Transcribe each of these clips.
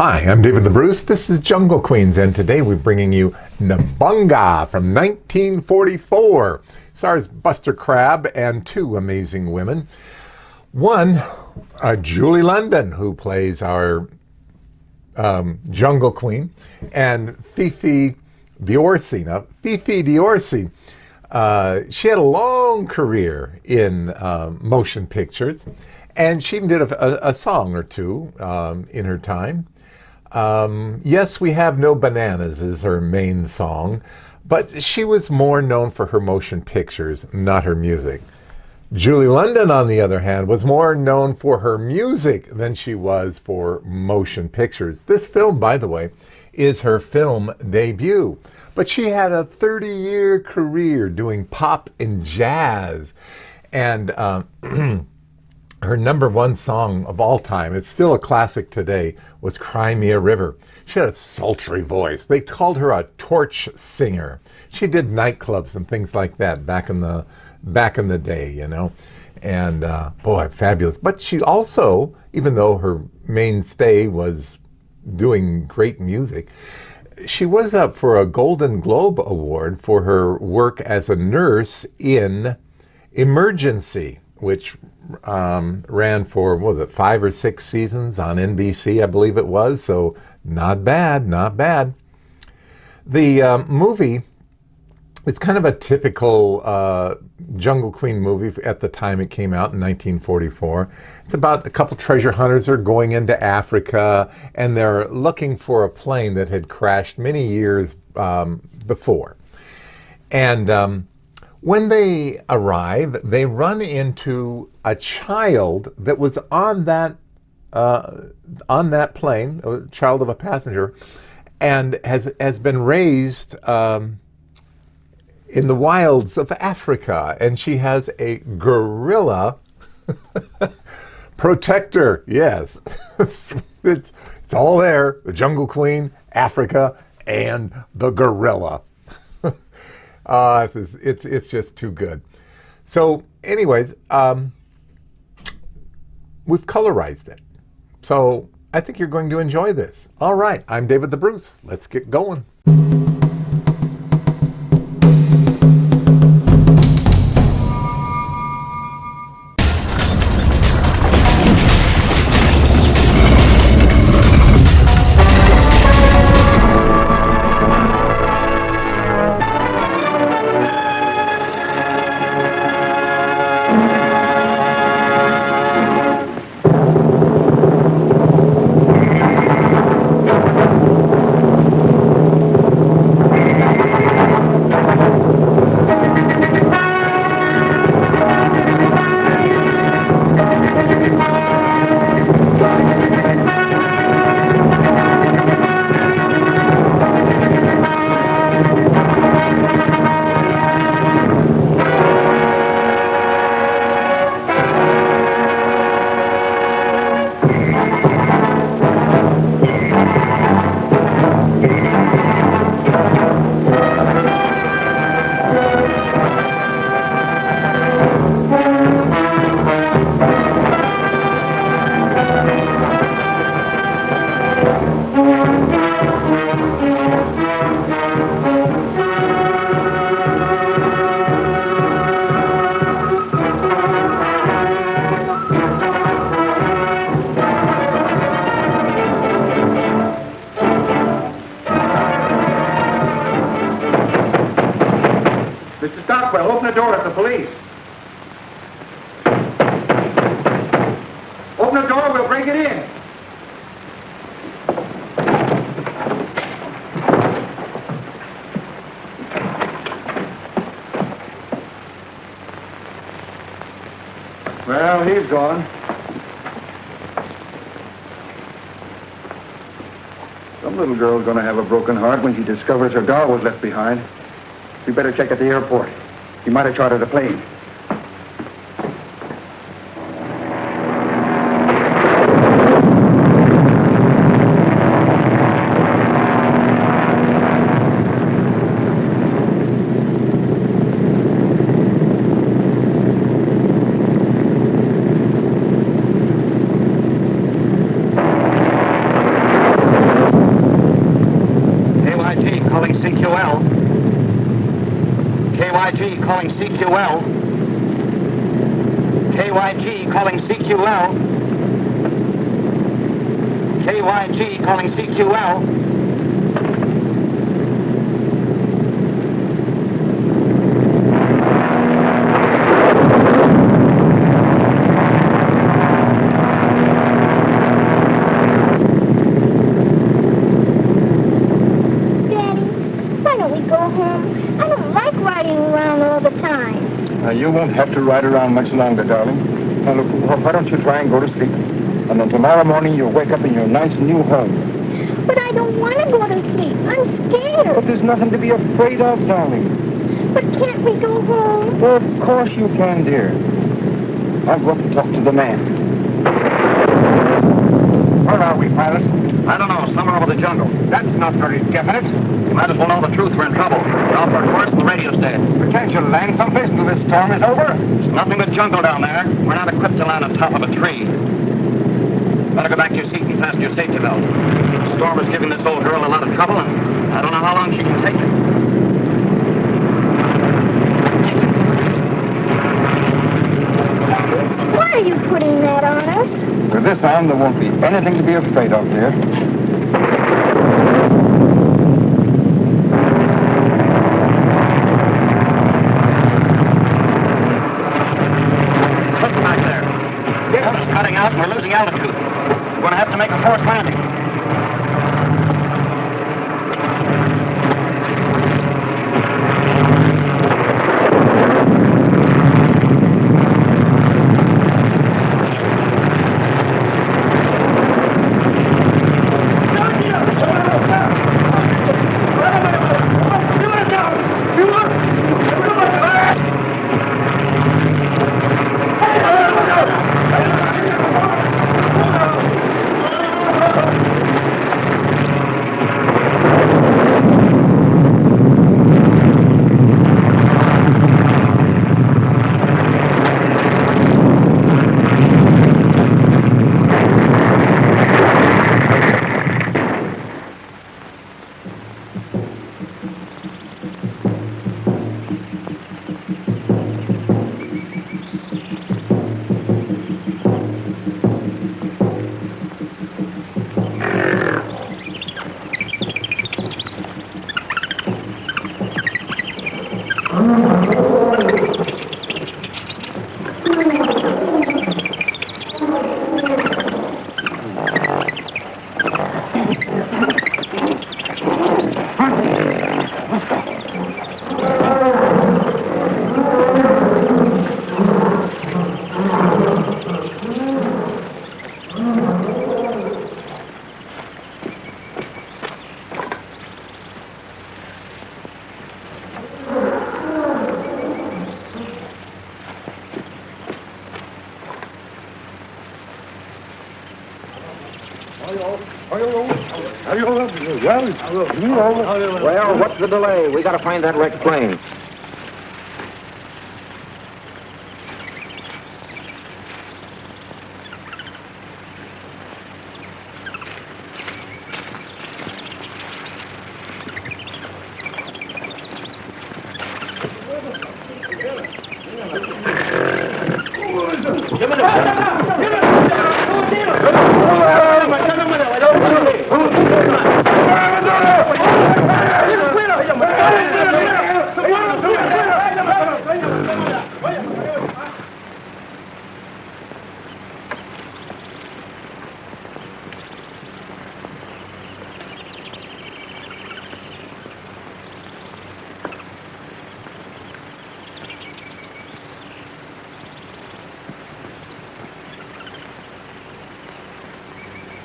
Hi, I'm David the Bruce. This is Jungle Queens, and today we're bringing you Nabonga from 1944. Stars Buster Crabbe and two amazing women. One, Julie London, who plays our Jungle Queen, and Fifi Diorsi. Now, Fifi Diorsi, she had a long career in motion pictures, and she even did a song or two in her time. Yes, We Have No Bananas is her main song, but she was more known for her motion pictures, not her music. Julie London, on the other hand, was more known for her music than she was for motion pictures. This film, by the way, is her film debut. But she had a 30-year career doing pop and jazz. And her number one song of all time, it's still a classic today, was Cry Me a River. She had a sultry voice. They called her a torch singer. She did nightclubs and things like that back in the day, you know. And boy, fabulous. But she also, even though her mainstay was doing great music, she was up for a Golden Globe Award for her work as a nurse in Emergency, which ran for, what was it, 5 or 6 seasons on NBC, I believe it was. So not bad, not bad. The movie, it's kind of a typical Jungle Queen movie at the time it came out in 1944. It's about a couple treasure hunters are going into Africa, and they're looking for a plane that had crashed many years before. And when they arrive, they run into a child that was on that plane, a child of a passenger, and has been raised in the wilds of Africa, and she has a gorilla protector. Yes, it's all there. The Jungle Queen, Africa, and the gorilla. It's just too good. So, anyways, we've colorized it. So I think you're going to enjoy this. All right, I'm David the Bruce. Let's get going. Mr. Stockwell, open the door. It's the police. Open the door. We'll break it in. Well, he's gone. Some little girl's going to have a broken heart when she discovers her doll was left behind. We better check at the airport. He might have chartered a plane. KYG calling CQL. KYG calling CQL. KYG calling CQL. You won't have to ride around much longer, darling. Now, look, why don't you try and go to sleep? And then tomorrow morning you'll wake up in your nice new home. But I don't want to go to sleep. I'm scared. But there's nothing to be afraid of, darling. But can't we go home? Well, of course you can, dear. I'll go up and talk to the man. Where are we, pilot? I don't know, somewhere over the jungle. That's not very definite. You might as well know the truth, we're in trouble. We're off our course and the radio's dead. But can't you land someplace until this storm is over? There's nothing but jungle down there. We're not equipped to land on top of a tree. Better go back to your seat and fasten your safety belt. The storm is giving this old girl a lot of trouble, and I don't know how long she can take it. Why are you putting that on us? With this on, there won't be anything to be afraid of, dear. Listen back there. The sun's cutting out and we're losing altitude. We're going to have to make a forced landing. Well, what's the delay? We gotta find that wrecked plane.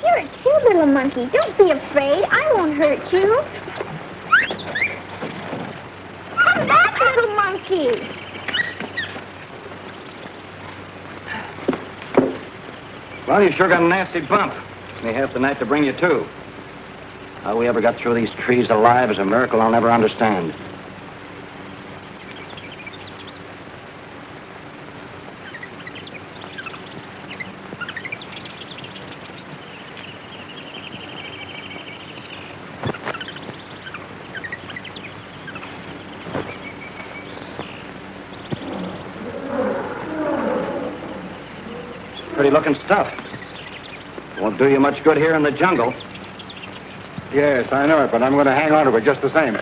You're a cute little monkey. Don't be afraid. I won't hurt you. Come back, little monkey. Well, you sure got a nasty bump. May have the night to bring you to. How we ever got through these trees alive is a miracle I'll never understand. pretty-looking stuff. Won't do you much good here in the jungle. Yes, I know it, but I'm going to hang on to it just the same.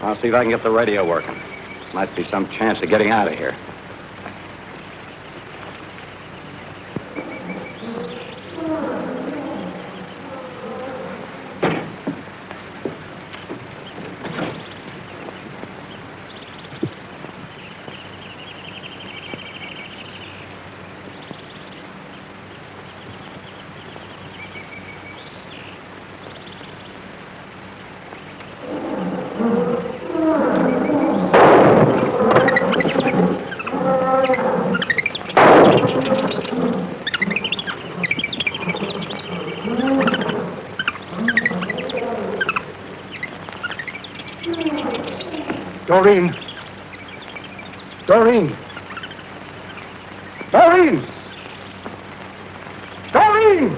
I'll see if I can get the radio working. Might be some chance of getting out of here. Doreen! Doreen! Doreen! Doreen!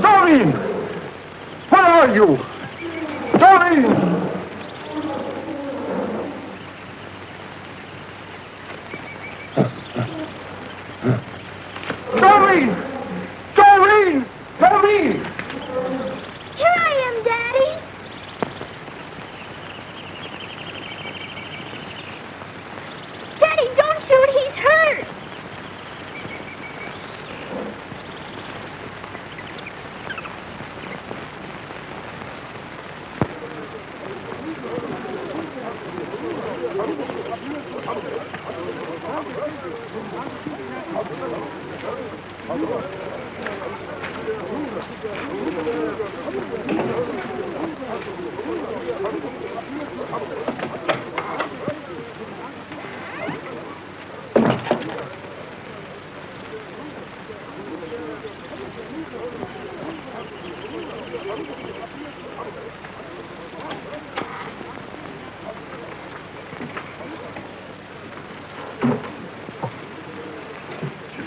Doreen! Where are you? Doreen! Doreen! Doreen! Doreen! Here I am, Daddy. Daddy, don't shoot. He's hurt.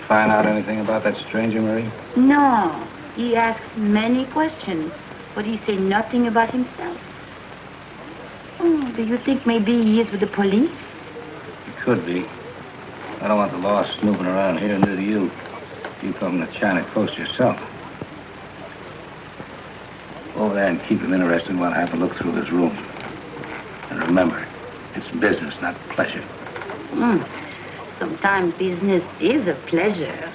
Find out anything about that stranger, Marie? No. He asked many questions, but he said nothing about himself. Oh, do you think maybe he is with the police? It could be. I don't want the law snooping around here, neither do you. You come from the China coast yourself. Go over there and keep him interested while I have a look through his room. And remember, it's business, not pleasure. Sometimes business is a pleasure.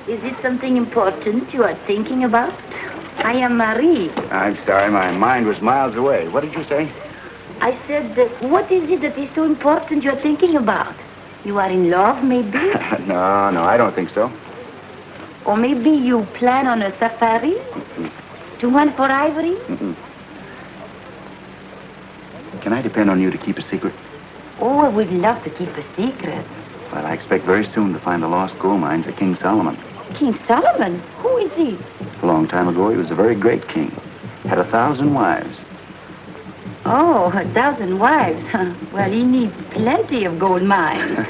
Is it something important you are thinking about? I am Marie. I'm sorry, my mind was miles away. What did you say? I said, what is it that is so important you are thinking about? You are in love, maybe? No, I don't think so. Or maybe you plan on a safari? To hunt for ivory? Can I depend on you to keep a secret? Oh, I would love to keep a secret. Well, I expect very soon to find the lost gold mines of King Solomon. King Solomon? Who is he? A long time ago, he was a very great king. Had 1,000 wives. Oh, 1,000 wives. Well, he needs plenty of gold mines.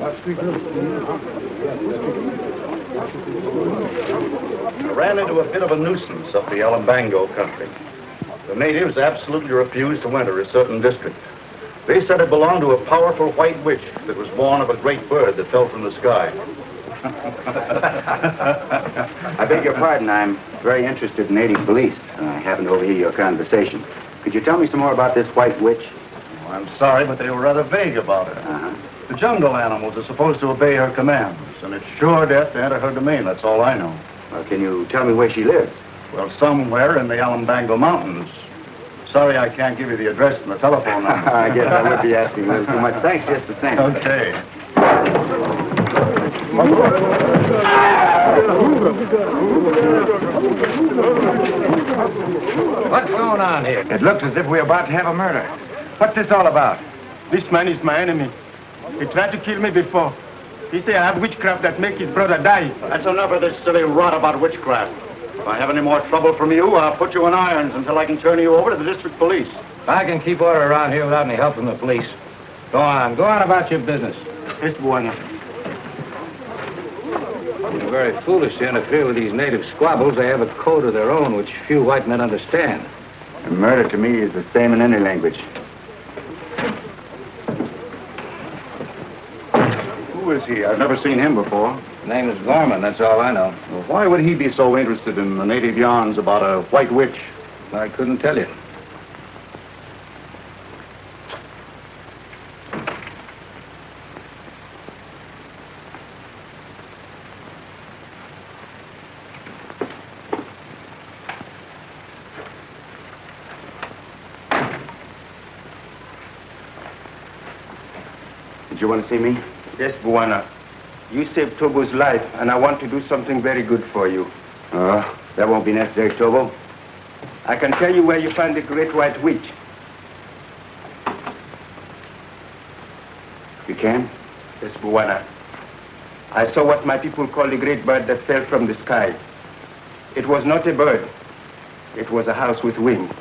I ran into a bit of a nuisance up the Alambango country. The natives absolutely refused to enter a certain district. They said it belonged to a powerful white witch that was born of a great bird that fell from the sky. I beg your pardon. I'm very interested in native police. I happened to overhear your conversation. Could you tell me some more about this white witch? Well, I'm sorry, but they were rather vague about it. The jungle animals are supposed to obey her commands, and it's sure death to enter her domain. That's all I know. Well, can you tell me where she lives? Well, somewhere in the Alambango Mountains. Sorry I can't give you the address and the telephone number. I guess I would be asking a little too much. Thanks just the same. Okay. What's going on here? It looks as if we're about to have a murder. What's this all about? This man is my enemy. He tried to kill me before. He said I have witchcraft that make his brother die. That's enough of this silly rot about witchcraft. If I have any more trouble from you, I'll put you in irons until I can turn you over to the district police. I can keep order around here without any help from the police. Go on about your business. Yes, Buana. You're very foolish to interfere with these native squabbles. They have a code of their own which few white men understand. And murder to me is the same in any language. Who is he? I've never seen him before. His name is Gorman, that's all I know. Well, why would he be so interested in the native yarns about a white witch? I couldn't tell you. Did you want to see me? Yes, Buana. You saved Tobo's life, and I want to do something very good for you. That won't be necessary, Tobo. I can tell you where you find the great white witch. You can? Yes, Buana. I saw what my people call the great bird that fell from the sky. It was not a bird. It was a house with wings.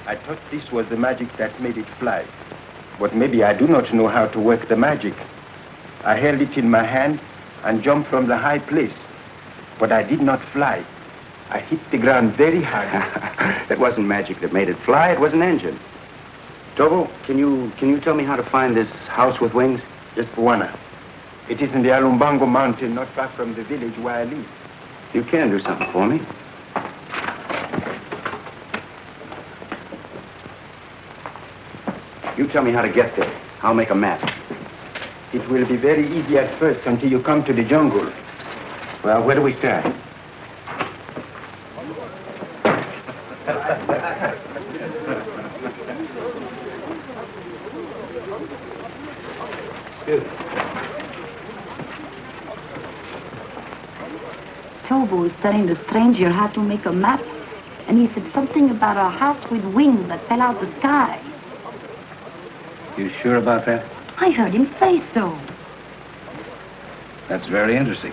I thought this was the magic that made it fly. But maybe I do not know how to work the magic. I held it in my hand and jumped from the high place. But I did not fly. I hit the ground very hard. It wasn't magic that made it fly, it was an engine. Tobo, can you tell me how to find this house with wings? Yes, Buana. It is in the Alumbango mountain, not far from the village where I live. You can do something for me. You tell me how to get there. I'll make a map. It will be very easy at first until you come to the jungle. Well, where do we start? Tobo was telling the stranger how to make a map, and he said something about a house with wings that fell out the sky. You sure about that? I heard him say so. That's very interesting.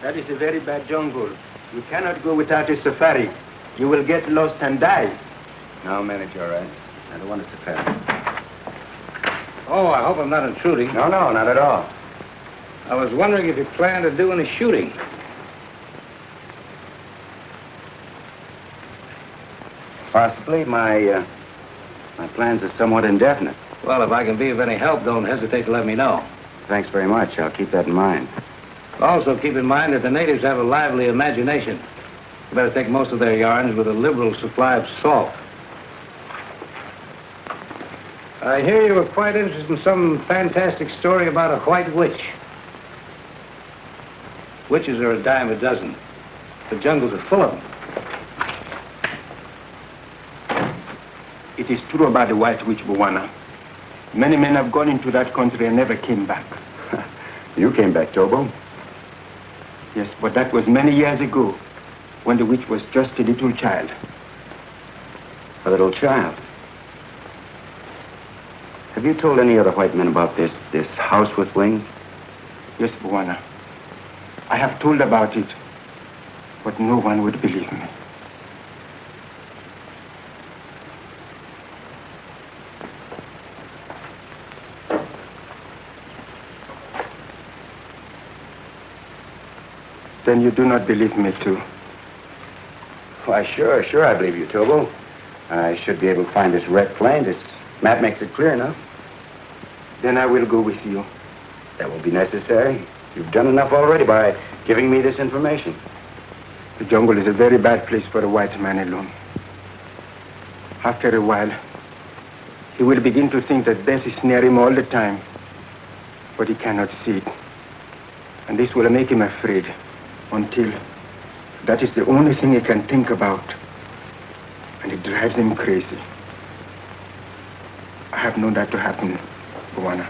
That is a very bad jungle. You cannot go without a safari. You will get lost and die. No, manager, all right. I don't want a safari. Oh, I hope I'm not intruding. No, not at all. I was wondering if you plan to do any shooting. Possibly. My plans are somewhat indefinite. Well, if I can be of any help, don't hesitate to let me know. Thanks very much. I'll keep that in mind. Also, keep in mind that the natives have a lively imagination. You better take most of their yarns with a liberal supply of salt. I hear you were quite interested in some fantastic story about a white witch. Witches are a dime a dozen. The jungles are full of them. It is true about the White Witch, Bwana. Many men have gone into that country and never came back. You came back, Tobo. Yes, but that was many years ago, when the witch was just a little child. A little child. Have you told any other white men about this house with wings? Yes, Bwana. I have told about it, but no one would believe me. Then you do not believe me, too. Why, sure I believe you, Tobo. I should be able to find this wrecked plane. This map makes it clear enough. Then I will go with you. That will be necessary. You've done enough already by giving me this information. The jungle is a very bad place for a white man alone. After a while, he will begin to think that death is near him all the time, but he cannot see it. And this will make him afraid until that is the only thing he can think about, and it drives him crazy. I have known that to happen, Bwana.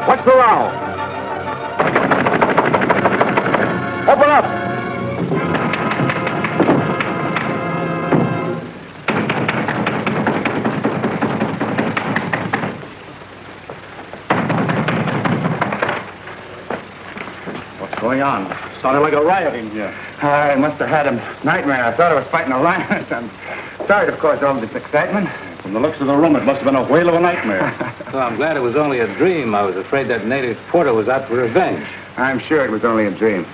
What's the row? Open up! going on? Sounded like a riot in here. I must have had a nightmare. I thought I was fighting a lion or something. Sorry to cause all this excitement. From the looks of the room, it must have been a whale of a nightmare. Well, I'm glad it was only a dream. I was afraid that native porter was out for revenge. I'm sure it was only a dream.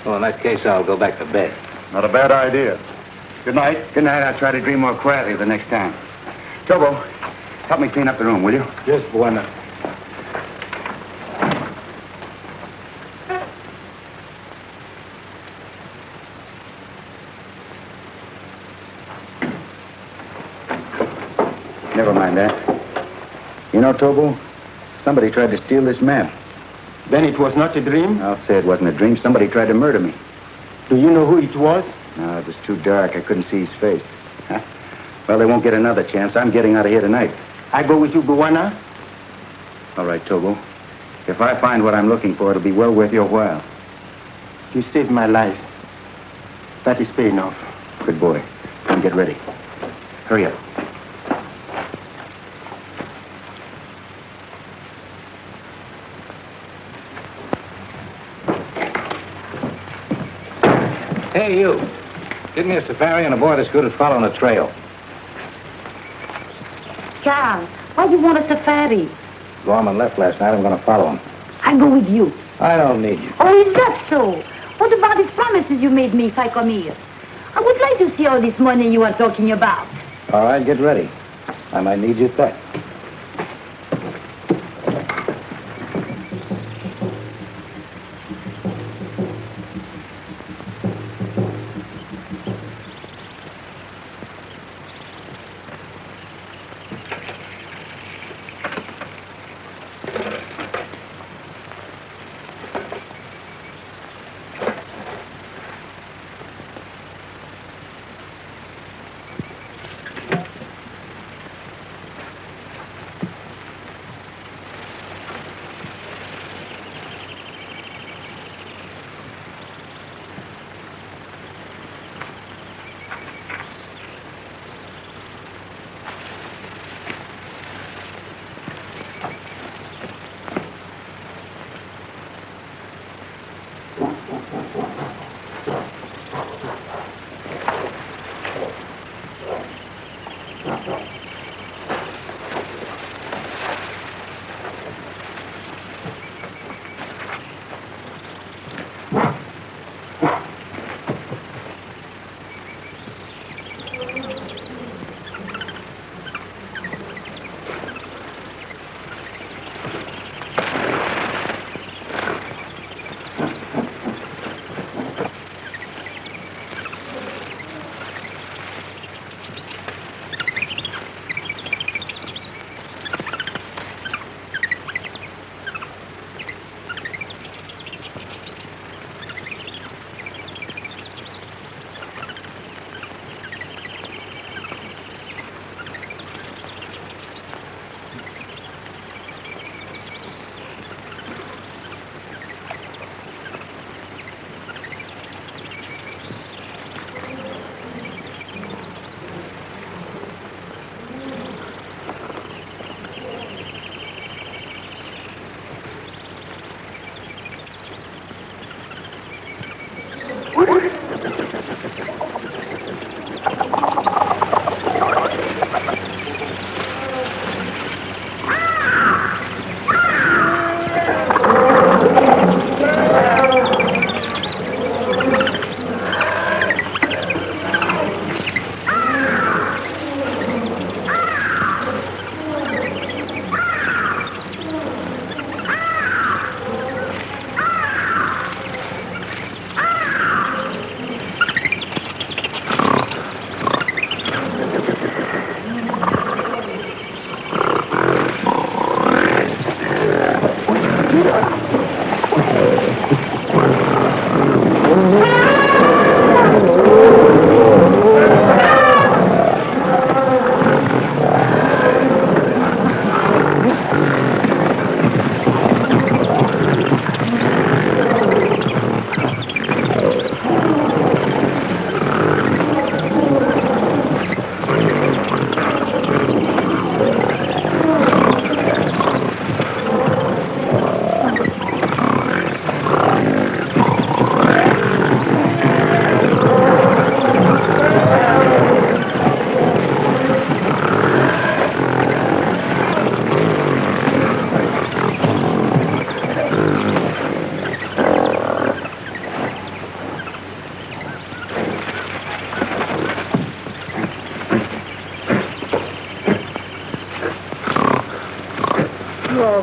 Well, in that case, I'll go back to bed. Not a bad idea. Good night. Good night. I'll try to dream more quietly the next time. Tobo, help me clean up the room, will you? Yes, Buena. Never mind that. You know, Tobo, somebody tried to steal this map. Then it was not a dream? I'll say it wasn't a dream. Somebody tried to murder me. Do you know who it was? No, it was too dark. I couldn't see his face. Huh? Well, they won't get another chance. I'm getting out of here tonight. I go with you, Buwana. All right, Tobo. If I find what I'm looking for, it'll be well worth your while. You saved my life. That is pay enough. Good boy. Come get ready. Hurry up. Hey, you. Get me a safari and a boy that's good at following a trail. Carl, why do you want a safari? Gorman left last night. I'm going to follow him. I go with you. I don't need you. Oh, is that so? What about these promises you made me if I come here? I would like to see all this money you are talking about. All right, get ready. I might need you at that.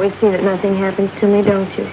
always see that nothing happens to me, don't you?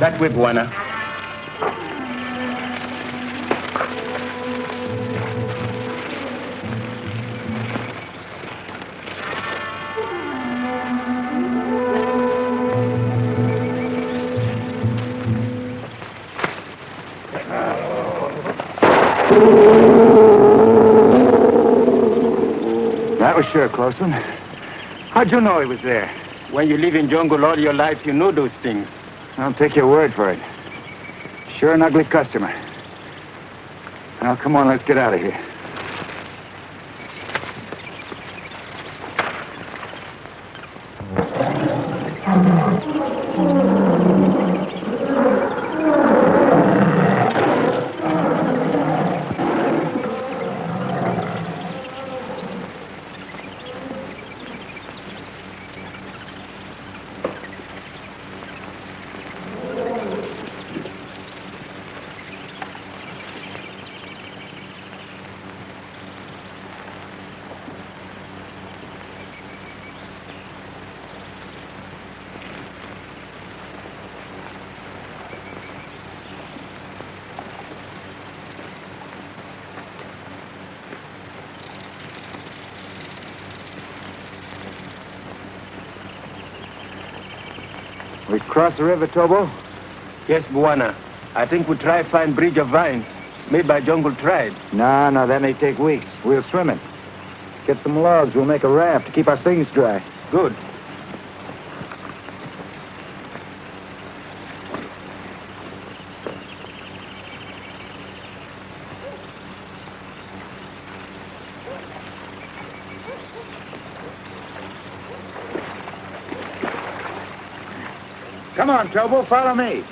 That way, Buana. That was sure a close one. How'd you know he was there? When you live in jungle all your life, you know those things. I'll take your word for it. Sure an ugly customer. Now, come on, let's get out of here. We cross the river, Tobo? Yes, Buana. I think we try find bridge of vines made by jungle tribe. No, that may take weeks. We'll swim it. Get some logs. We'll make a raft to keep our things dry. Good. Come on, Tobo, follow me.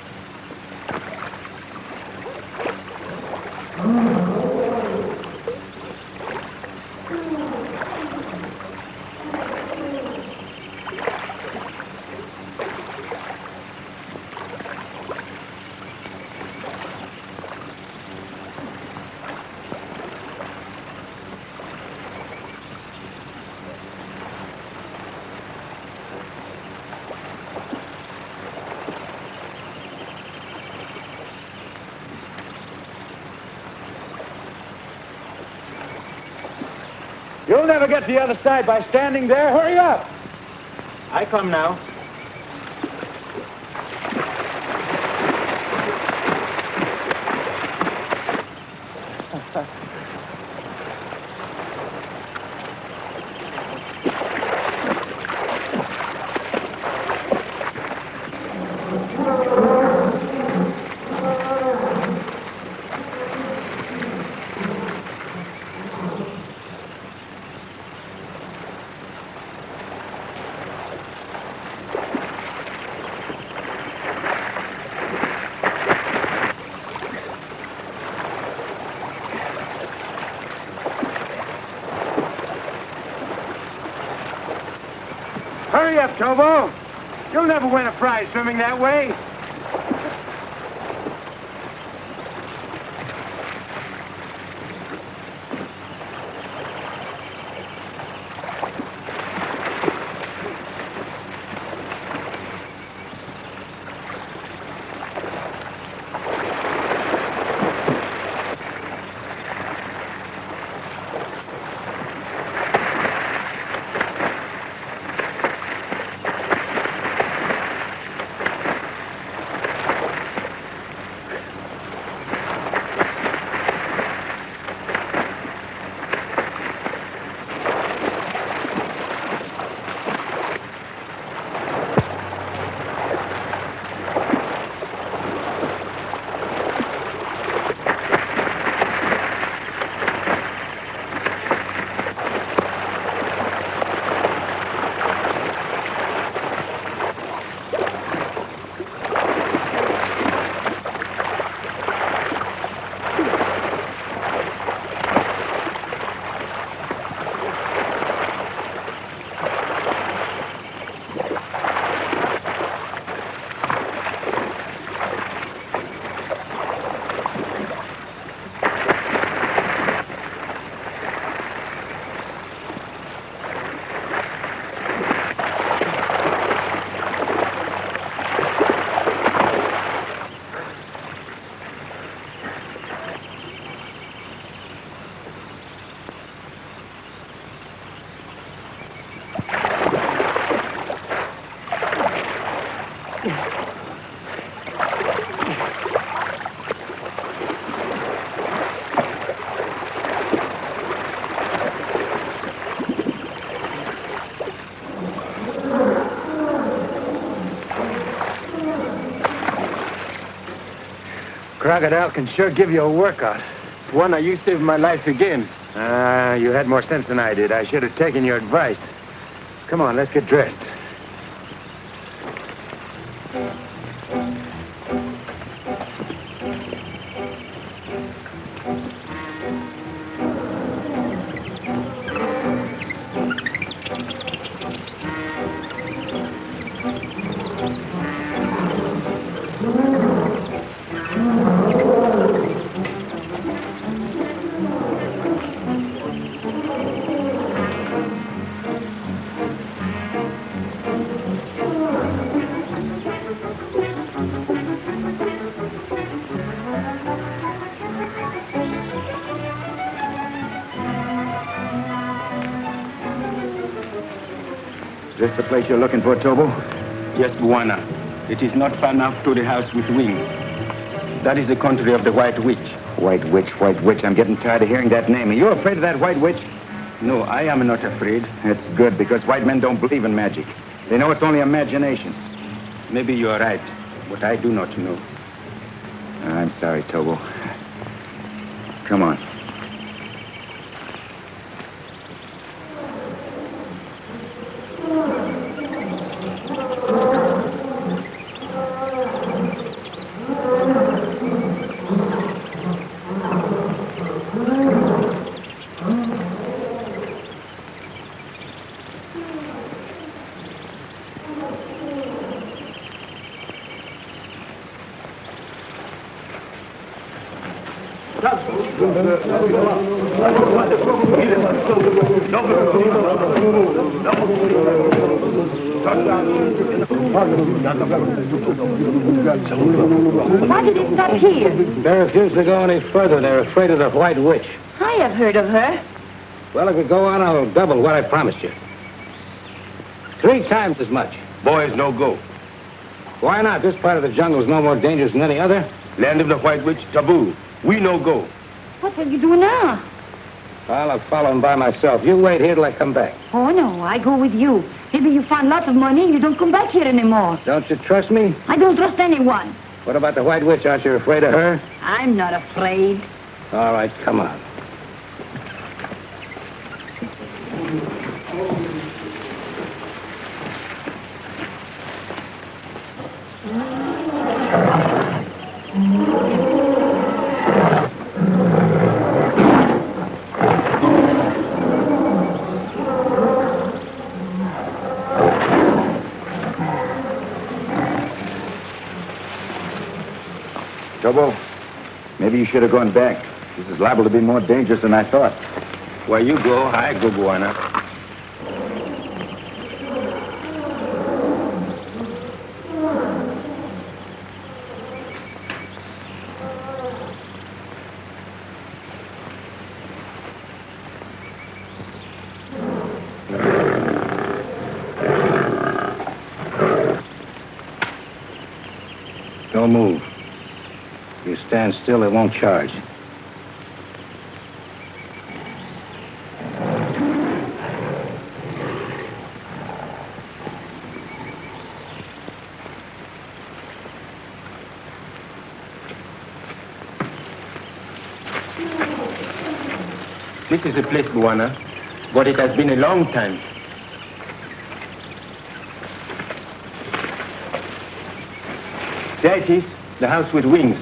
You'll never get to the other side by standing there. Hurry up. I come now. Hurry up, Tobo. You'll never win a prize swimming that way. Crocodile can sure give you a workout. Juana, you saved my life again. You had more sense than I did. I should have taken your advice. Come on, let's get dressed. Is this the place you're looking for, Tobo? Yes, Buana. It is not far enough to the house with wings. That is the country of the White Witch. White Witch, White Witch. I'm getting tired of hearing that name. Are you afraid of that White Witch? No, I am not afraid. That's good, because white men don't believe in magic. They know it's only imagination. Maybe you are right, but I do not know. I'm sorry, Tobo. Come on. Why did it stop here? They refuse to go any further. They're afraid of the White Witch. I have heard of her. Well, if we go on, I'll double what I promised you. 3 times as much. Boys, no go. Why not? This part of the jungle is no more dangerous than any other. Land of the White Witch, taboo. We no go. What will you do now? I'll follow him by myself. You wait here till I come back. Oh, no, I go with you. Maybe you find lots of money and you don't come back here anymore. Don't you trust me? I don't trust anyone. What about the White Witch? Aren't you afraid of her? I'm not afraid. All right, come on. Tobo, maybe you should have gone back. This is liable to be more dangerous than I thought. Where you go, I go, Buana. Don't move. If you stand still, it won't charge. This is the place, Buana, but it has been a long time. There it is, the house with wings.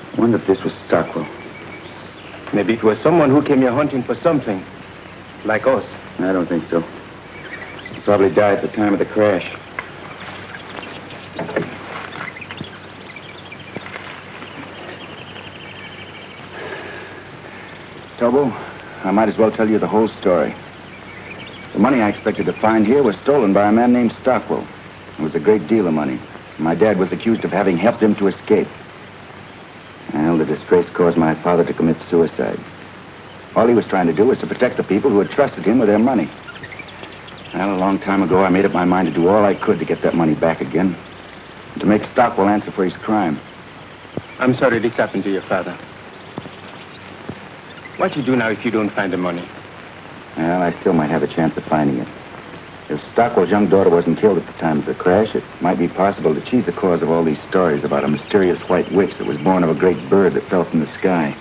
I wonder if this was Stockwell. Maybe it was someone who came here hunting for something, like us. I don't think so. He probably died at the time of the crash. Tobo, I might as well tell you the whole story. The money I expected to find here was stolen by a man named Stockwell. It was a great deal of money. My dad was accused of having helped him to escape. Well, the disgrace caused my father to commit suicide. All he was trying to do was to protect the people who had trusted him with their money. Well, a long time ago, I made up my mind to do all I could to get that money back again, and to make Stockwell answer for his crime. I'm sorry this happened to your father. What you do now if you don't find the money? Well, I still might have a chance of finding it. If Stockwell's young daughter wasn't killed at the time of the crash, it might be possible that she's the cause of all these stories about a mysterious white witch that was born of a great bird that fell from the sky.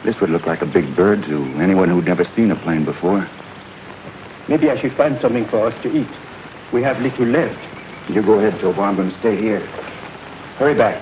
This would look like a big bird to anyone who'd never seen a plane before. Maybe I should find something for us to eat. We have little left. You go ahead, Tobo. I'm going to stay here. Hurry back.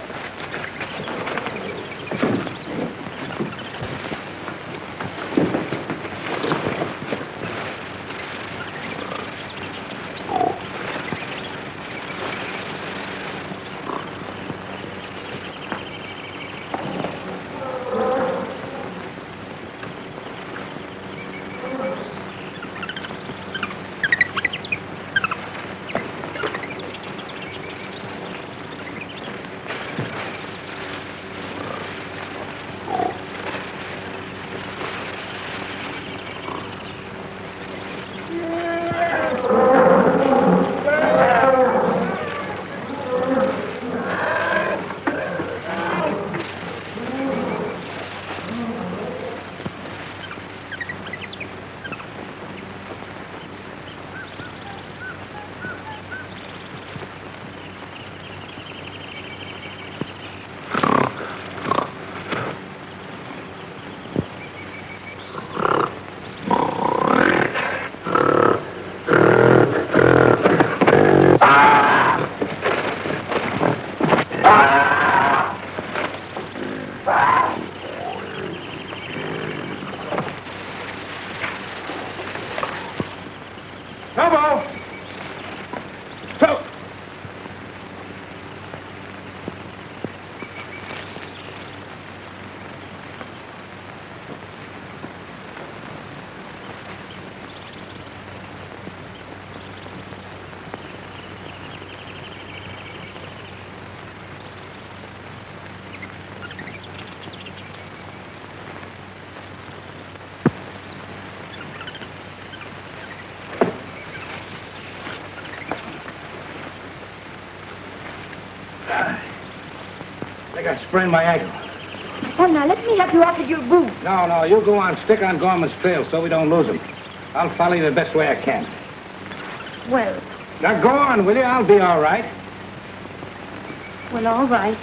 I think I sprained my ankle. Oh, now, let me help you off with your boot. No, you go on. Stick on Gorman's trail so we don't lose him. I'll follow you the best way I can. Well, Now, go on, will you? I'll be all right. well, all right.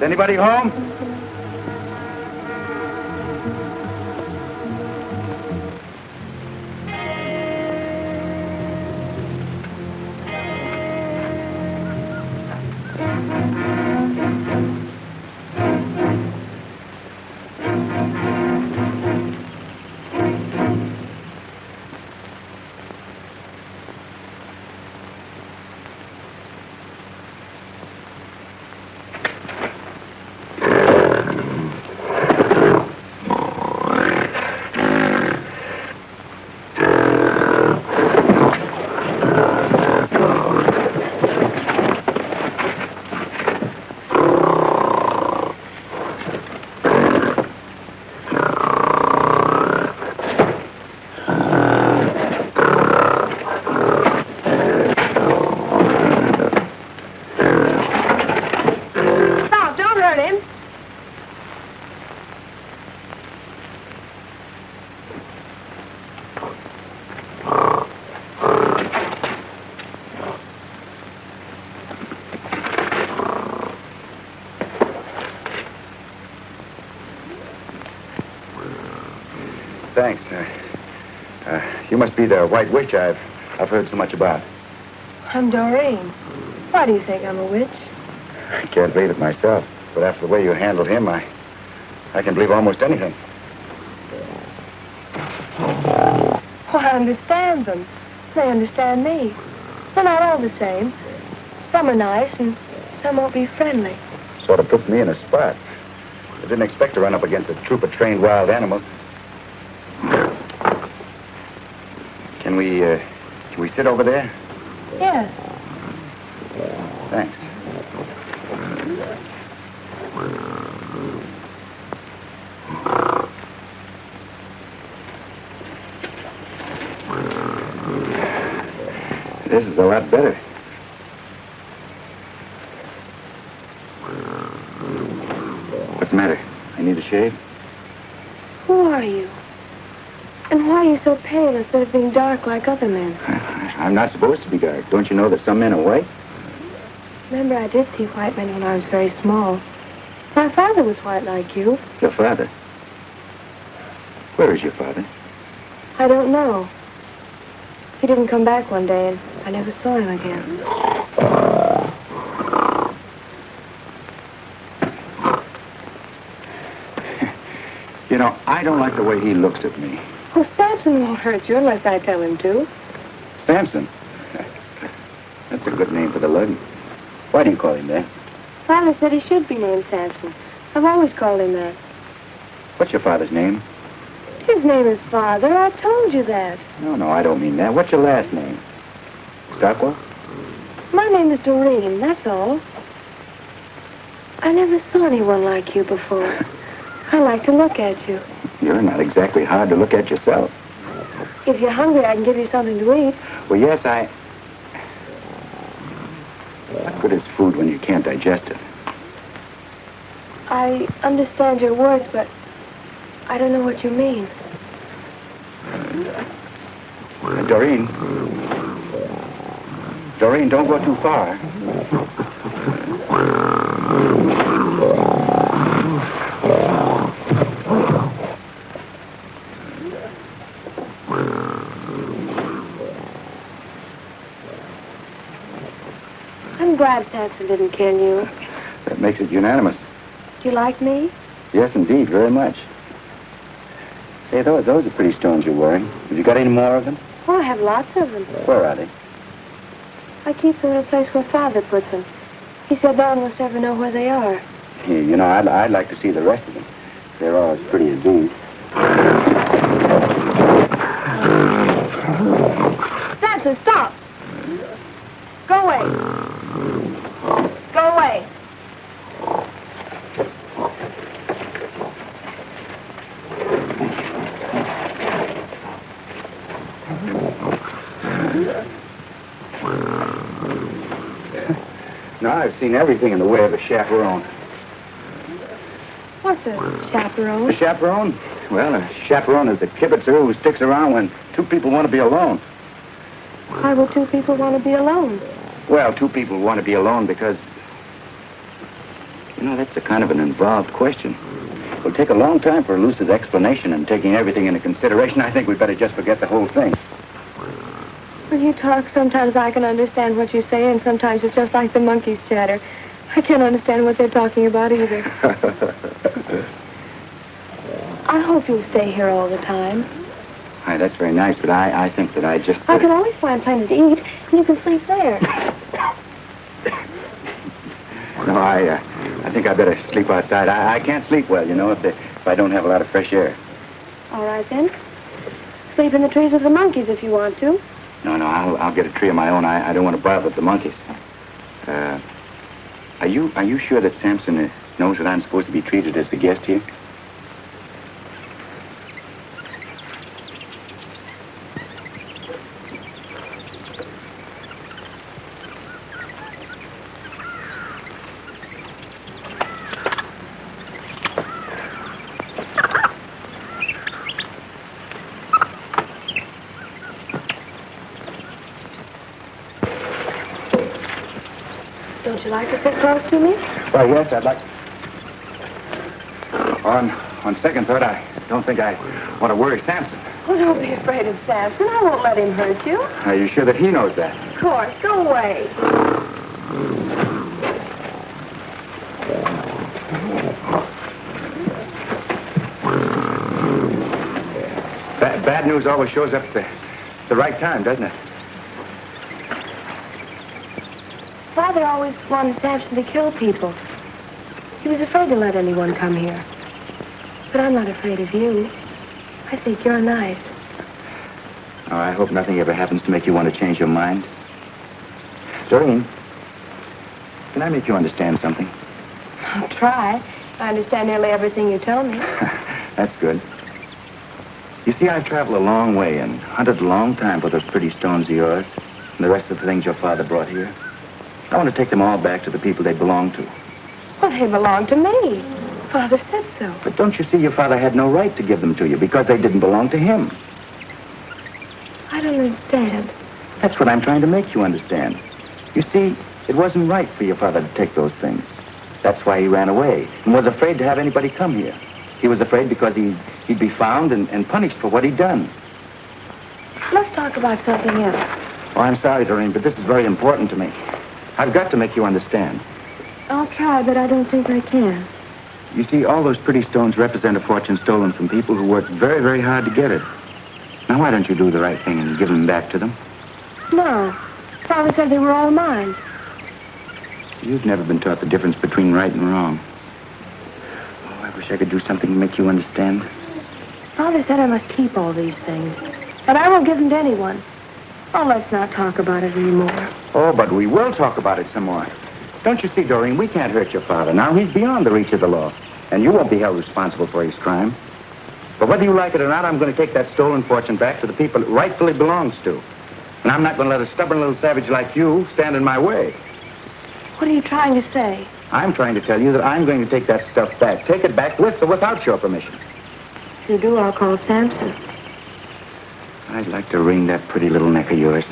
Is anybody home? Thanks. You must be the White Witch I've heard so much about. I'm Doreen. Why do you think I'm a witch? I can't believe it myself, but after the way you handled him, I can believe almost anything. Well, I understand them. They understand me. They're not all the same. Some are nice and some won't be friendly. Sort of puts me in a spot. I didn't expect to run up against a troop of trained wild animals. Can we sit over there? Yes. Thanks. This is a lot better. What's the matter? I need a shave? Who are you? And why are you so pale instead of being dark like other men? I'm not supposed to be dark. Don't you know that some men are white? Remember, I did see white men when I was very small. My father was white like you. Your father? Where is your father? I don't know. He didn't come back one day, and I never saw him again. know, I don't like the way he looks at me. Well, Samson won't hurt you unless I tell him to. Samson? That's a good name for the lug. Why do you call him that? Father said he should be named Samson. I've always called him that. What's your father's name? His name is Father. I told you that. No, I don't mean that. What's your last name? Stockwell? My name is Doreen, that's all. I never saw anyone like you before. I like to look at you. You're not exactly hard to look at yourself. If you're hungry, I can give you something to eat. Well, yes, What good is food when you can't digest it? I understand your words, but I don't know what you mean. Doreen. Doreen, don't go too far. I'm glad Samson didn't kill you. That makes it unanimous. Do you like me? Yes, indeed, very much. Say, those are pretty stones you're wearing. Have you got any more of them? Oh, I have lots of them. Where are they? I keep them in a place where Father put them. He said no one must ever know where they are. Yeah, you know, I'd like to see the rest of them. They're all as pretty as these. Samson, stop! Go away. Go away. Now I've seen everything in the way of a chaperone. What's a chaperone? A chaperone? Well, a chaperone is a kibitzer who sticks around when two people want to be alone. Why would two people want to be alone? Well, two people want to be alone because... You know, that's a kind of an involved question. It'll take a long time for a lucid explanation, and taking everything into consideration, I think we'd better just forget the whole thing. When you talk, sometimes I can understand what you say, and sometimes it's just like the monkeys chatter. I can't understand what they're talking about either. I hope you'll stay here all the time. Hi, that's very nice, but I think that I just... I can always find plenty to eat, and you can sleep there. No, I think I better sleep outside. I can't sleep well, you know, if I don't have a lot of fresh air. All right, then. Sleep in the trees with the monkeys if you want to. No, I'll get a tree of my own. I don't want to bother with the monkeys. Are you sure that Samson knows that I'm supposed to be treated as the guest here? Don't you like to sit close to me? Well, yes, I'd like... On second thought, I don't think I want to worry Samson. Oh, don't be afraid of Samson. I won't let him hurt you. Are you sure that he knows that? Of course. Go away. Bad news always shows up at the right time, doesn't it? Father always wanted Samson to kill people. He was afraid to let anyone come here. But I'm not afraid of you. I think you're nice. Oh, I hope nothing ever happens to make you want to change your mind. Doreen, can I make you understand something? I'll try. I understand nearly everything you tell me. That's good. You see, I've traveled a long way and hunted a long time for those pretty stones of yours and the rest of the things your father brought here. I want to take them all back to the people they belong to. Well, they belong to me. Father said so. But don't you see your father had no right to give them to you because they didn't belong to him? I don't understand. That's what I'm trying to make you understand. You see, it wasn't right for your father to take those things. That's why he ran away and was afraid to have anybody come here. He was afraid because he'd be found and punished for what he'd done. Let's talk about something else. Oh, I'm sorry, Doreen, but this is very important to me. I've got to make you understand. I'll try, but I don't think I can. You see, all those pretty stones represent a fortune stolen from people who worked very, very hard to get it. Now, why don't you do the right thing and give them back to them? No. Father said they were all mine. You've never been taught the difference between right and wrong. Oh, I wish I could do something to make you understand. Father said I must keep all these things. But I won't give them to anyone. Oh, let's not talk about it anymore. Oh, but we will talk about it some more. Don't you see, Doreen, we can't hurt your father. Now, he's beyond the reach of the law. And you won't be held responsible for his crime. But whether you like it or not, I'm going to take that stolen fortune back to the people it rightfully belongs to. And I'm not going to let a stubborn little savage like you stand in my way. What are you trying to say? I'm trying to tell you that I'm going to take that stuff back. Take it back with or without your permission. If you do, I'll call Samson. I'd like to wring that pretty little neck of yours.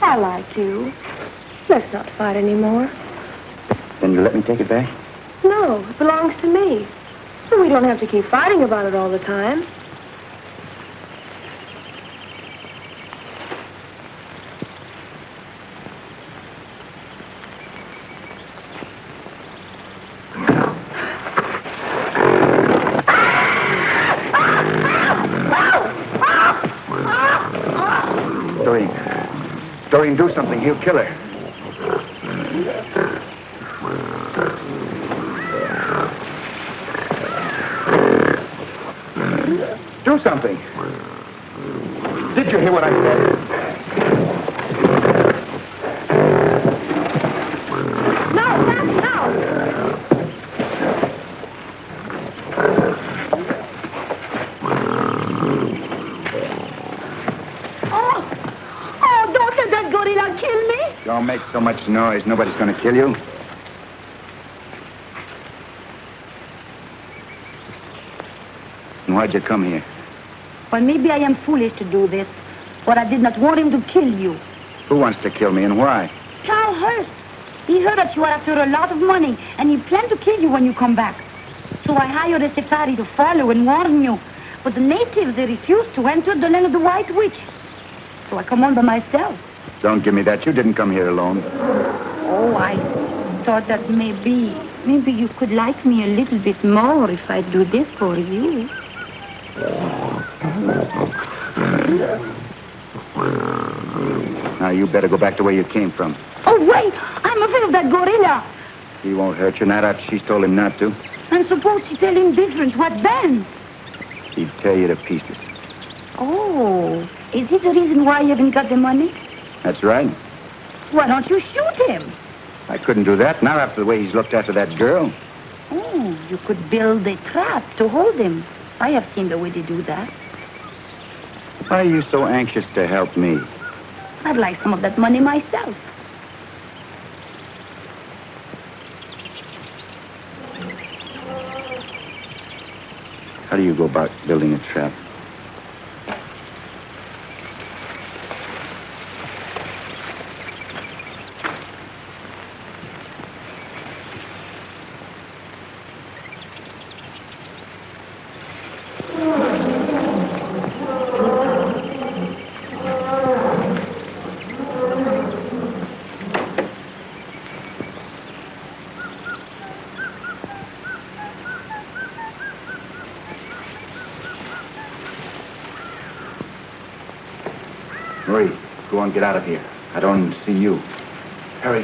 I like you. Let's not fight anymore. Then you let me take it back? No, it belongs to me. And we don't have to keep fighting about it all the time. Doreen, do something. He'll kill her. Do something. Did you hear what I said? Don't make so much noise. Nobody's going to kill you. And why'd you come here? Well, maybe I am foolish to do this, but I did not want him to kill you. Who wants to kill me and why? Charles Hurst. He heard that you are after a lot of money, and he planned to kill you when you come back. So I hired a safari to follow and warn you. But the natives, they refused to enter the land of the White Witch. So I come on by myself. Don't give me that. You didn't come here alone. Oh, I thought that maybe you could like me a little bit more if I do this for you. Now, you better go back to where you came from. Oh, wait! I'm afraid of that gorilla. He won't hurt you, not after she told him not to. And suppose she tell him different, what then? He'd tear you to pieces. Oh, is it the reason why you haven't got the money? That's right. Why don't you shoot him? I couldn't do that, not after the way he's looked after that girl. Oh, you could build a trap to hold him. I have seen the way they do that. Why are you so anxious to help me? I'd like some of that money myself. How do you go about building a trap? Hurry. Go on, get out of here. I don't see you. Hurry.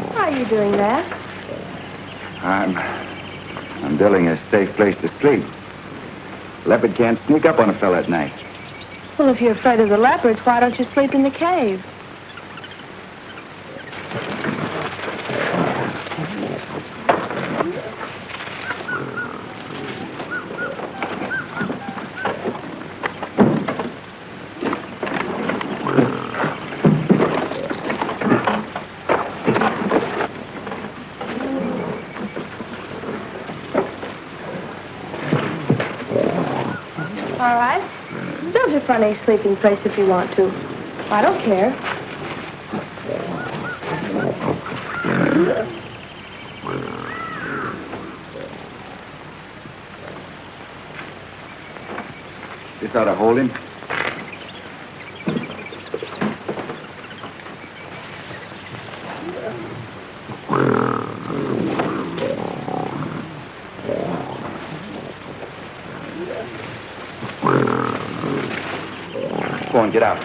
Why are you doing that? I'm building a safe place to sleep. Leopard can't sneak up on a fella at night. Well, if you're afraid of the leopards, why don't you sleep in the cave? All right. Choose your funny sleeping place if you want to. I don't care. This ought to hold him. Go on, get out.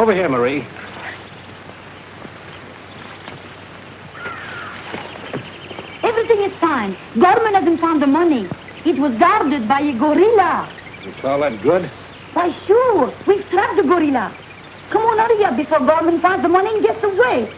Over here, Marie. Everything is fine. Gorman hasn't found the money. It was guarded by a gorilla. You call that good? Why, sure. We've trapped the gorilla. Come on, hurry up before Gorman finds the money and gets away.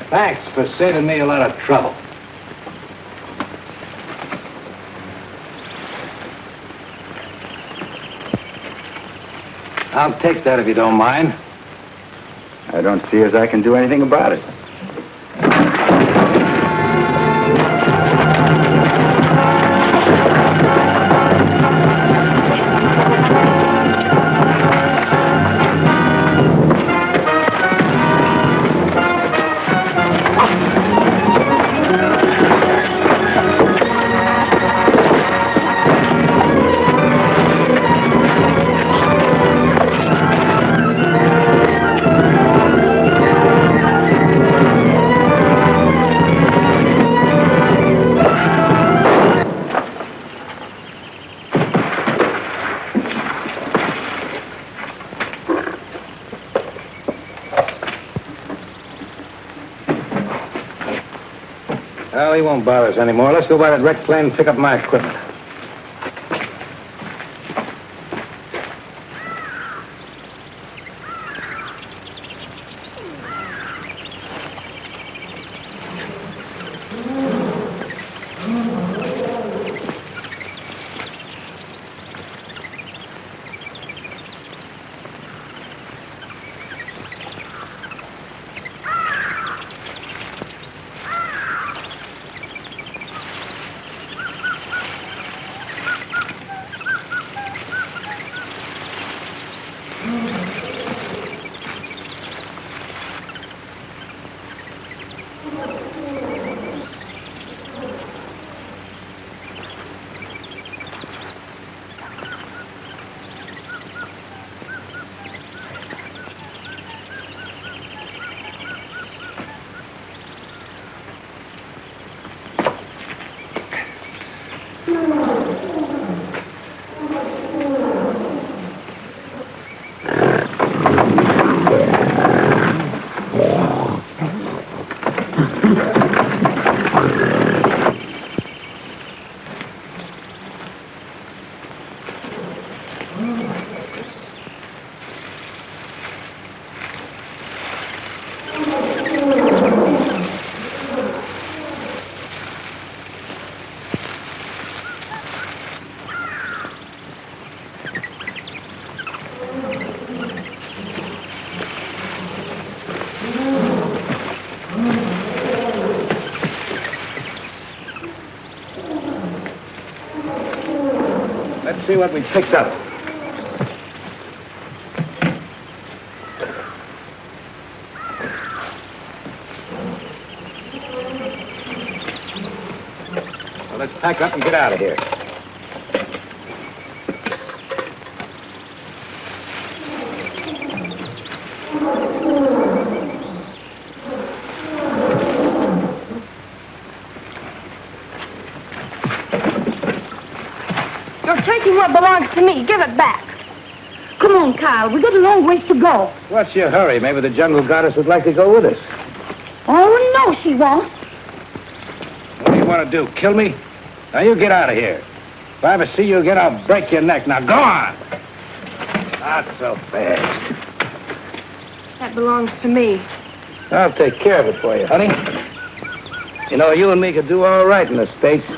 Thanks for saving me a lot of trouble. I'll take that if you don't mind. I don't see as I can do anything about it. Well, he won't bother us anymore. Let's go by that wrecked plane and pick up my equipment. Let's see what we picked up. Well, let's pack up and get out of here. You're taking what belongs to me. Give it back. Come on, Kyle. We got a long ways to go. What's your hurry? Maybe the jungle goddess would like to go with us. Oh, no, she won't. What do you want to do, kill me? Now, you get out of here. If I ever see you again, I'll break your neck. Now, go on! Not so fast. That belongs to me. I'll take care of it for you, honey. You know, you and me could do all right in the States.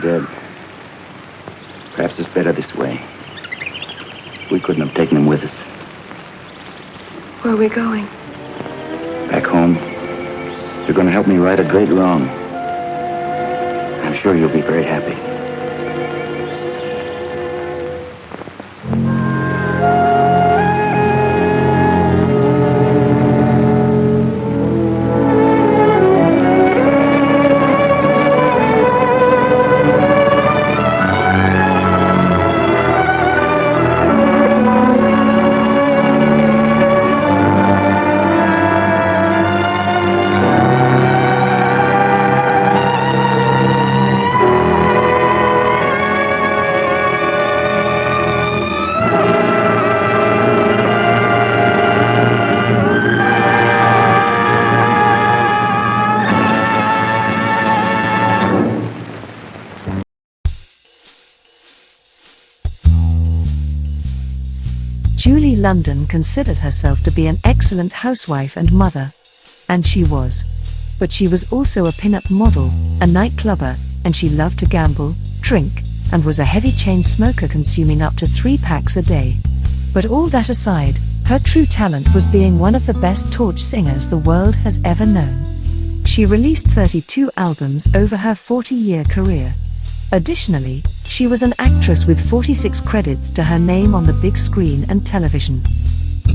dead. Perhaps it's better this way. We couldn't have taken him with us. Where are we going? Back home. You're going to help me right a great wrong. I'm sure you'll be very happy. Julie London considered herself to be an excellent housewife and mother. And she was. But she was also a pin-up model, a nightclubber, and she loved to gamble, drink, and was a heavy chain smoker consuming up to 3 packs a day. But all that aside, her true talent was being one of the best torch singers the world has ever known. She released 32 albums over her 40-year career. Additionally, she was an actress with 46 credits to her name on the big screen and television.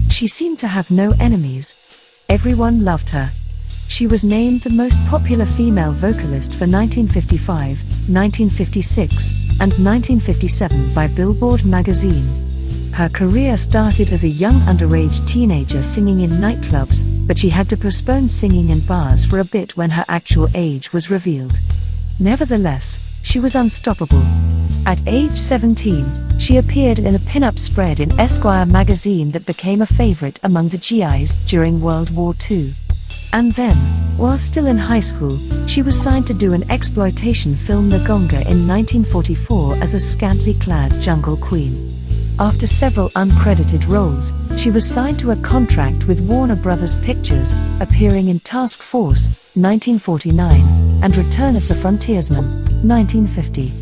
She seemed to have no enemies. Everyone loved her. She was named the most popular female vocalist for 1955, 1956, and 1957 by Billboard magazine. Her career started as a young underage teenager singing in nightclubs, but she had to postpone singing in bars for a bit when her actual age was revealed. Nevertheless, she was unstoppable. At age 17, she appeared in a pin-up spread in Esquire magazine that became a favorite among the GIs during World War II. And then, while still in high school, she was signed to do an exploitation film Nabonga in 1944 as a scantily clad jungle queen. After several uncredited roles, she was signed to a contract with Warner Brothers Pictures, appearing in Task Force, 1949, and Return of the Frontiersman, 1950.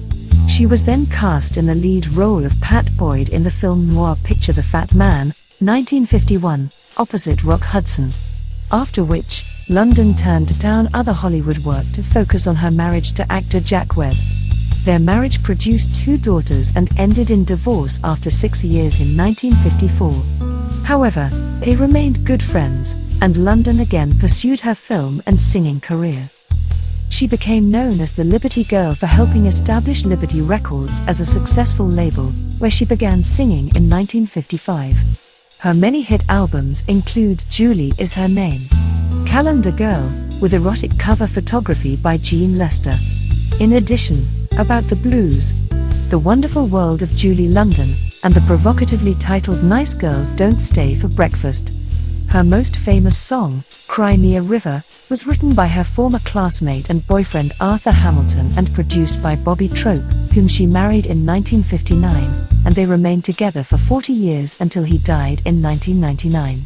She was then cast in the lead role of Pat Boyd in the film noir picture The Fat Man, 1951, opposite Rock Hudson. After which, London turned down other Hollywood work to focus on her marriage to actor Jack Webb. Their marriage produced 2 daughters and ended in divorce after 6 years in 1954. However, they remained good friends, and London again pursued her film and singing career. She became known as the Liberty Girl for helping establish Liberty Records as a successful label, where she began singing in 1955. Her many hit albums include Julie Is Her Name, Calendar Girl, with erotic cover photography by Jean Lester. In addition, About the Blues, The Wonderful World of Julie London, and the provocatively titled Nice Girls Don't Stay for Breakfast. Her most famous song, Cry Me a River, was written by her former classmate and boyfriend Arthur Hamilton and produced by Bobby Trope, whom she married in 1959, and they remained together for 40 years until he died in 1999.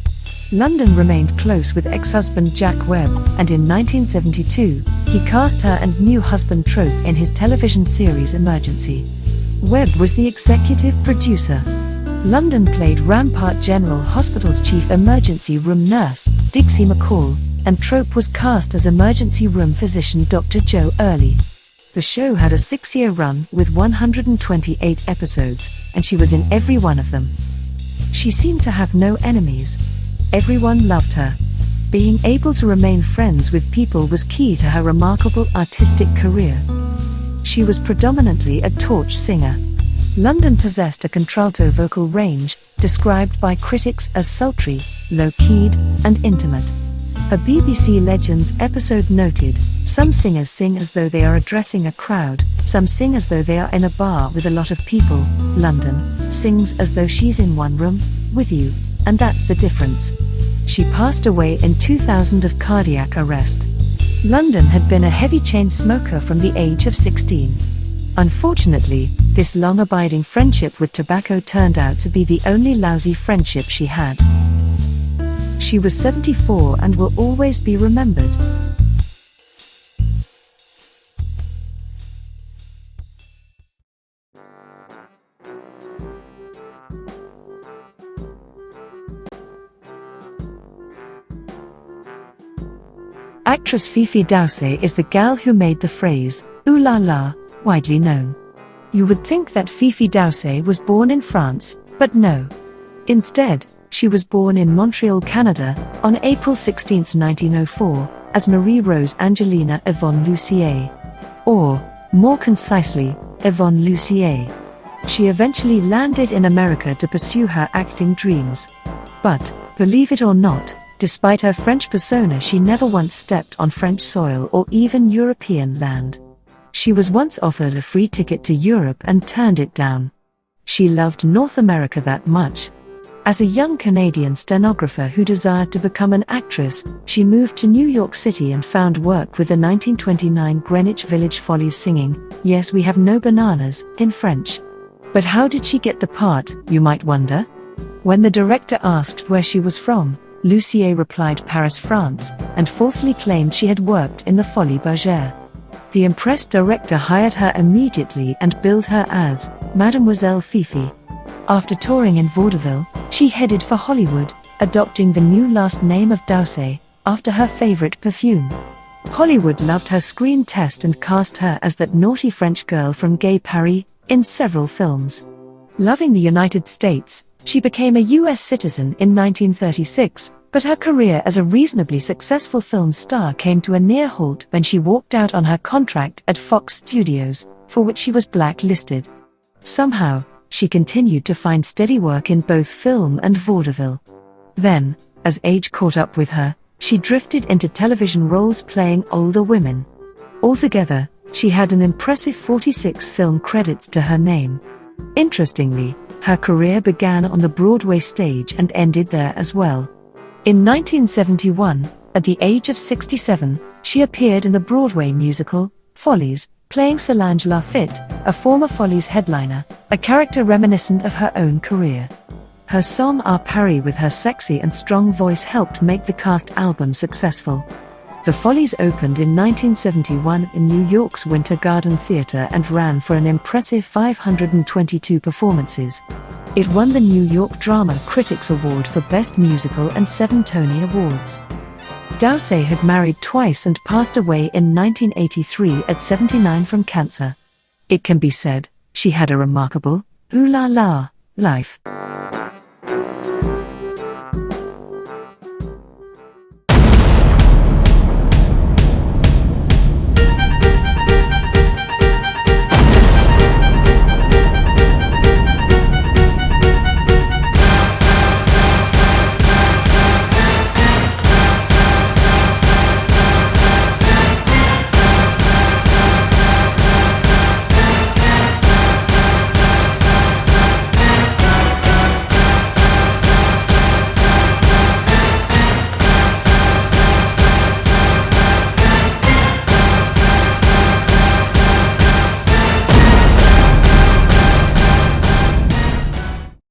London remained close with ex-husband Jack Webb, and in 1972, he cast her and new husband Trope in his television series Emergency. Webb was the executive producer. London played Rampart General Hospital's chief emergency room nurse, Dixie McCall, and Trope was cast as emergency room physician Dr. Joe Early. The show had a 6-year run with 128 episodes, and she was in every one of them. She seemed to have no enemies. Everyone loved her. Being able to remain friends with people was key to her remarkable artistic career. She was predominantly a torch singer. London possessed a contralto vocal range, described by critics as sultry, low-keyed, and intimate. A BBC Legends episode noted, "Some singers sing as though they are addressing a crowd, some sing as though they are in a bar with a lot of people. London sings as though she's in one room, with you, and that's the difference." She passed away in 2000 of cardiac arrest. London had been a heavy chain smoker from the age of 16. Unfortunately, this long-abiding friendship with tobacco turned out to be the only lousy friendship she had. She was 74 and will always be remembered. Actress Fifi Doucet is the gal who made the phrase, "Ooh la la," widely known. You would think that Fifi Doucet was born in France, but no. Instead, she was born in Montreal, Canada, on April 16, 1904, as Marie-Rose Angelina Yvonne Lucier. Or, more concisely, Yvonne Lucier. She eventually landed in America to pursue her acting dreams. But, believe it or not, despite her French persona, she never once stepped on French soil or even European land. She was once offered a free ticket to Europe and turned it down. She loved North America that much. As a young Canadian stenographer who desired to become an actress, she moved to New York City and found work with the 1929 Greenwich Village Follies singing, "Yes, we have no bananas," in French. But how did she get the part, you might wonder? When the director asked where she was from, Lucier replied Paris, France, and falsely claimed she had worked in the Folies Bergère. The impressed director hired her immediately and billed her as Mademoiselle Fifi. After touring in vaudeville, she headed for Hollywood, adopting the new last name of Doucet, after her favorite perfume. Hollywood loved her screen test and cast her as that naughty French girl from Gay Paris, in several films. Loving the United States, she became a U.S. citizen in 1936, but her career as a reasonably successful film star came to a near halt when she walked out on her contract at Fox Studios, for which she was blacklisted. Somehow, she continued to find steady work in both film and vaudeville. Then, as age caught up with her, she drifted into television roles playing older women. Altogether, she had an impressive 46 film credits to her name. Interestingly, her career began on the Broadway stage and ended there as well. In 1971, at the age of 67, she appeared in the Broadway musical, Follies, playing Solange Lafitte, a former Follies headliner, a character reminiscent of her own career. Her song "Our Paris" with her sexy and strong voice helped make the cast album successful. The Follies opened in 1971 in New York's Winter Garden Theatre and ran for an impressive 522 performances. It won the New York Drama Critics Award for Best Musical and 7 Tony Awards. Doucet had married twice and passed away in 1983 at 79 from cancer. It can be said, she had a remarkable, ooh la la, life.